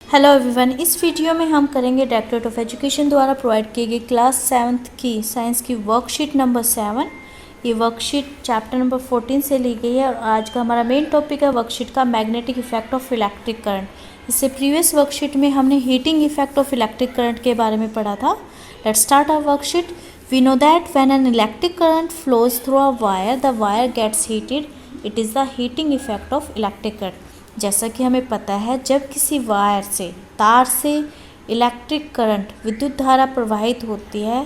Hello everyone, इस video में हम करेंगे डायरेक्टरेट ऑफ एजुकेशन द्वारा प्रोवाइड की गई क्लास 7th की साइंस की वर्कशीट नंबर 7। ये वर्कशीट चैप्टर नंबर 14 से ली गई है और आज का हमारा मेन टॉपिक है वर्कशीट का magnetic effect of electric current. इससे प्रीवियस वर्कशीट में हमने heating effect of electric current के बारे में पढ़ा था। Let's start our worksheet. We know that when an electric current flows through a wire the wire gets heated. It is the heating effect of electric current. जैसा कि हमें पता है, जब किसी वायर से तार से इलेक्ट्रिक करंट विद्युत धारा प्रवाहित होती है,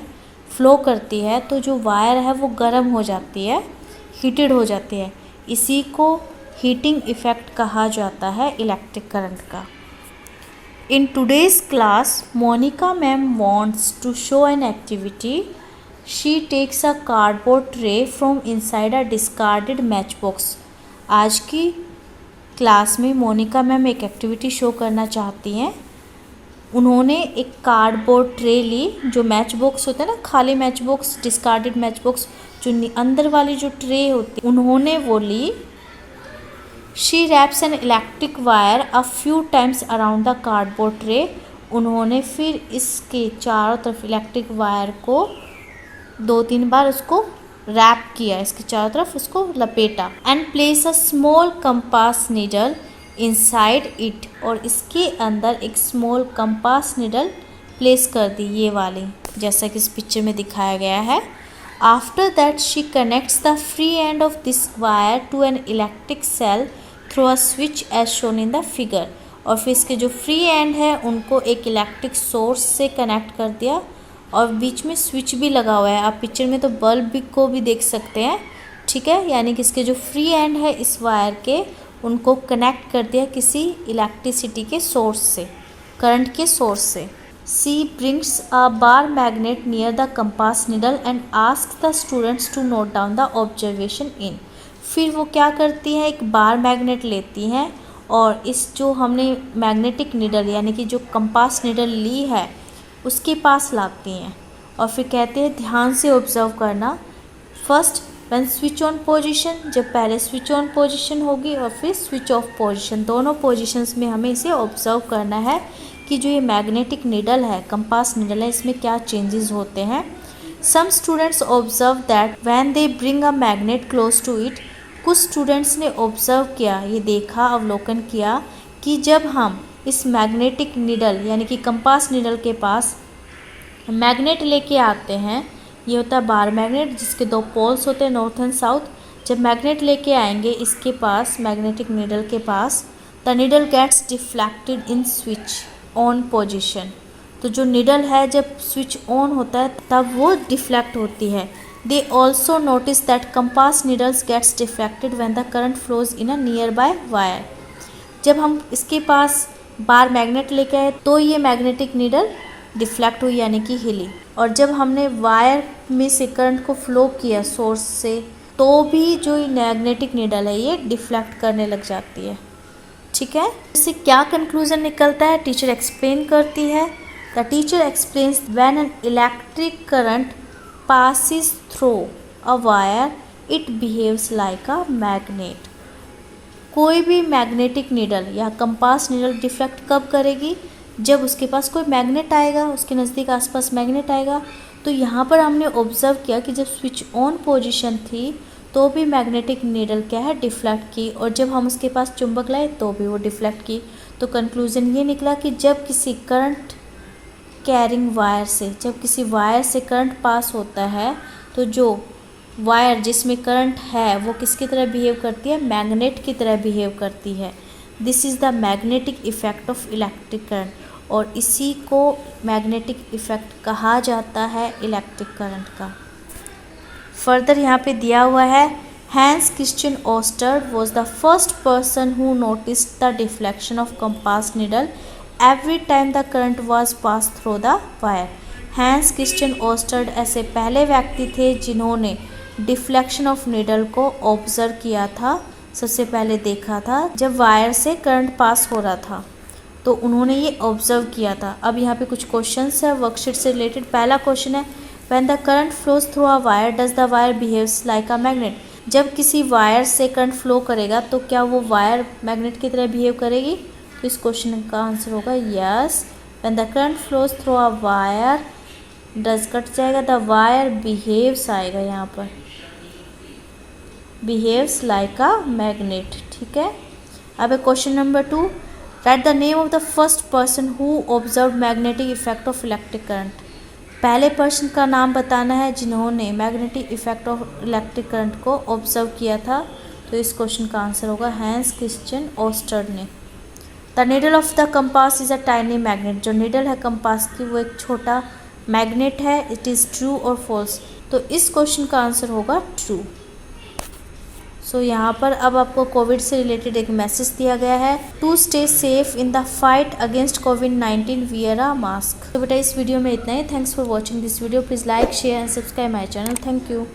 फ्लो करती है, तो जो वायर है वो गर्म हो जाती है, हीटेड हो जाती है। इसी को हीटिंग इफेक्ट कहा जाता है इलेक्ट्रिक करंट का। In today's class Monika ma'am wants to show an activity. She takes a cardboard tray from inside a discarded match box. आज की क्लास में मोनिका मैम एक एक्टिविटी शो करना चाहती हैं। उन्होंने एक कार्डबोर्ड ट्रे ली, जो मैच बॉक्स होता है ना, खाली match box, discarded match box, जो अंदर वाली जो ट्रे होती है, उन्होंने वो ली। She wraps an electric wire a few times around the cardboard tray. उन्होंने फिर इसके चारों तरफ इलेक्ट्रिक वायर को 2-3 बार उसको रैप किया, इसके चारों तरफ उसको लपेटा। And place a small compass needle inside it, और इसके अंदर एक स्मॉल कंपास नीडल प्लेस कर दी, ये वाली, जैसा कि इस पिक्चर में दिखाया गया है। After that she connects the free end of this wire to an electric cell through a switch as shown in the figure. और फिर इसके जो फ्री एंड है उनको एक इलेक्ट्रिक सोर्स से कनेक्ट कर दिया, और बीच में स्विच भी लगा हुआ है। आप पिक्चर में तो बल्ब को भी देख सकते हैं, ठीक है। यानी कि इसके जो फ्री एंड है इस वायर के, उनको कनेक्ट कर दिया किसी इलेक्ट्रिसिटी के सोर्स से, करंट के सोर्स से। She brings a bar magnet near the compass needle and ask the students to note down the observation in. फिर वो क्या करती हैं, एक बार मैग्नेट लेती हैं और इस जो हमने मैग्नेटिक निडल यानी कि जो कंपास निडल ली है उसके पास लाती हैं, और फिर कहते हैं ध्यान से ऑब्जर्व करना। First when switch on position, जब पहले स्विच ऑन पोजीशन होगी और फिर स्विच ऑफ पोजीशन, दोनों पोजीशंस में हमें इसे ऑब्जर्व करना है कि जो ये मैग्नेटिक निडल है, कंपास निडल है, इसमें क्या चेंजेस होते हैं। Some students observe that when they bring a magnet close to it. कुछ स्टूडेंट्स ने ऑब्जर्व किया, ये देखा, अवलोकन किया कि जब हम इस मैग्नेटिक निडल यानी कि कंपास निडल के पास मैग्नेट लेके आते हैं, ये होता है बार मैग्नेट जिसके 2 पोल्स होते हैं, नॉर्थ एंड साउथ। जब मैग्नेट लेके आएंगे इसके पास, मैग्नेटिक निडल के पास, the needle gets deflected in switch on position. तो जो निडल है जब स्विच ऑन होता है तब वो डिफ्लेक्ट होती है। They also notice that compass needles gets deflected when the current flows in a nearby wire. जब हम इसके पास बार मैग्नेट लेके आए तो ये मैग्नेटिक निडल डिफ्लेक्ट हुई यानी कि हिली, और जब हमने वायर में से करंट को फ्लो किया सोर्स से, तो भी जो मैग्नेटिक निडल है ये डिफ्लेक्ट करने लग जाती है, ठीक है। इससे क्या कंक्लूजन निकलता है, टीचर एक्सप्लेन करती है। The teacher explains when an electric current passes through a wire it behaves like a magnet. कोई भी मैग्नेटिक निडल या कंपास निडल डिफ्लेक्ट कब करेगी, जब उसके पास कोई मैग्नेट आएगा, उसके नज़दीक आसपास मैग्नेट आएगा। तो यहाँ पर हमने ऑब्जर्व किया कि जब स्विच ऑन पोजीशन थी तो भी मैग्नेटिक निडल क्या है, डिफ्लेक्ट की, और जब हम उसके पास चुंबक लाए तो भी वो डिफ्लेक्ट की। तो कंक्लूजन ये निकला कि जब किसी करंट कैरिंग वायर से, जब किसी वायर से करंट पास होता है तो जो वायर जिसमें करंट है वो किसकी तरह बिहेव करती है, मैग्नेट की तरह बिहेव करती है। This is the magnetic effect of electric current, और इसी को मैग्नेटिक इफ़ेक्ट कहा जाता है इलेक्ट्रिक करंट का। फर्दर यहाँ पे दिया हुआ है, हैंस क्रिश्चियन ओस्टर्ड was the first person who noticed the deflection of compass needle every time the current was pass through the wire. Hans Christian ओस्टर्ड ऐसे पहले व्यक्ति थे जिन्होंने डिफ्लेक्शन ऑफ निडल को ऑब्जर्व किया था, सबसे पहले देखा था जब वायर से करंट पास हो रहा था, तो उन्होंने ये ऑब्जर्व किया था। अब यहाँ पे कुछ क्वेश्चंस है वर्कशीट से रिलेटेड। पहला क्वेश्चन है, when the current flows through a wire does the wire behaves like a magnet. जब किसी वायर से करंट फ्लो करेगा तो क्या वो वायर मैग्नेट की तरह बिहेव करेगी, तो इस क्वेश्चन का आंसर होगा yes. When the current flows through a wire does cut जाएगा, द वायर बिहेव्स आएगा यहाँ पर, बिहेव्स लाइक अ मैग्नेट। ठीक है। अब question number 2, right the name of the first person who observe magnetic effect of electric current. पहले person का नाम बताना है जिन्होंने magnetic effect of electric current को ऑब्जर्व किया था। तो इस क्वेश्चन का आंसर होगा हैंस क्रिश्चियन ओस्टर ने। The needle of the compass is a tiny magnet. जो नीडल है कंपास की वो एक छोटा मैग्नेट है। इट इज़ ट्रू और फॉल्स। तो इस क्वेश्चन का आंसर होगा ट्रू। सो यहाँ पर अब आपको कोविड से रिलेटेड एक मैसेज दिया गया है, to stay safe in the fight against कोविड-19 वियर अ मास्क। तो बेटा इस वीडियो में इतना ही। Thanks for watching this video. Please like share and subscribe my channel. Thank you.